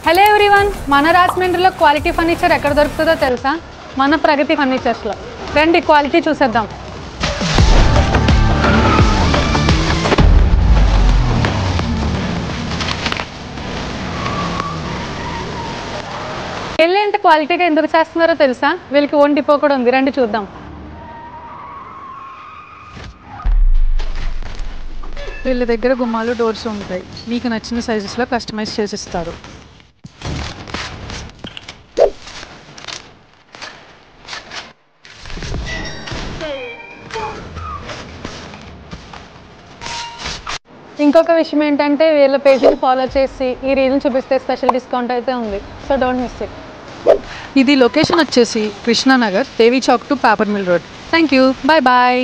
Hello everyone, మన రాజమండ్రిలో quality furniture ఎక్కడ దొరుకుతుందో తెలుసా? మన ప్రగతి ఫర్నిచర్స్లో. రండి క్వాలిటీ చూసేద్దాం. పెళ్ళి అంటే క్వాలిటీగా ఎందుకు చేస్తున్నారో తెలుసా? వీళ్ళకి ఓన్ డిపో కూడా ఉంది, రండి చూద్దాం. వీళ్ళ దగ్గర గుమ్మాలు, డోర్స్ ఉంటాయి. మీకు నచ్చిన సైజెస్లో కస్టమైజ్ చేసిస్తారు. ఇంకొక విషయం ఏంటంటే వీళ్ళ పేజీని ఫాలో చేసి ఈ రీల్ని చూపిస్తే స్పెషల్ డిస్కౌంట్ అయితే ఉంది. So don't miss it. ఇది లొకేషన్ వచ్చేసి Krishnanagar, Devi Chowk to paper mill road. Thank you, bye bye.